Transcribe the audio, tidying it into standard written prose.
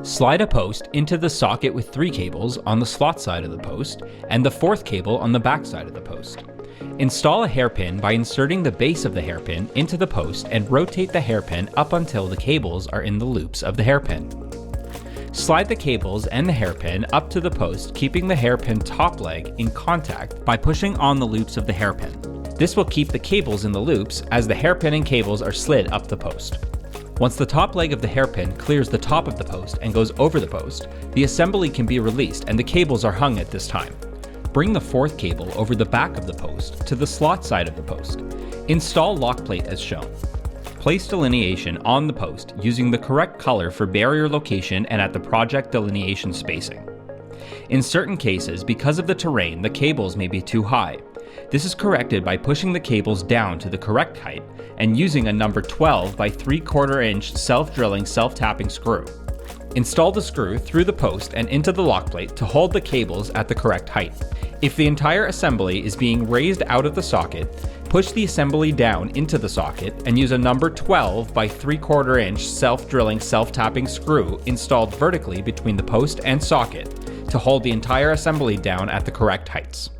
Slide a post into the socket with 3 cables on the slot side of the post and the 4th cable on the back side of the post. Install a hairpin by inserting the base of the hairpin into the post and rotate the hairpin up until the cables are in the loops of the hairpin. Slide the cables and the hairpin up to the post, keeping the hairpin top leg in contact by pushing on the loops of the hairpin. This will keep the cables in the loops as the hairpin and cables are slid up the post. Once the top leg of the hairpin clears the top of the post and goes over the post, the assembly can be released and the cables are hung at this time. Bring the 4th cable over the back of the post to the slot side of the post. Install lock plate as shown. Place delineation on the post using the correct color for barrier location and at the project delineation spacing. In certain cases, because of the terrain, the cables may be too high. This is corrected by pushing the cables down to the correct height and using a number 12 by 3/4 inch self-drilling, self-tapping screw. Install the screw through the post and into the lock plate to hold the cables at the correct height. If the entire assembly is being raised out of the socket, push the assembly down into the socket and use a number 12 by 3/4 inch self-drilling, self-tapping screw installed vertically between the post and socket to hold the entire assembly down at the correct heights.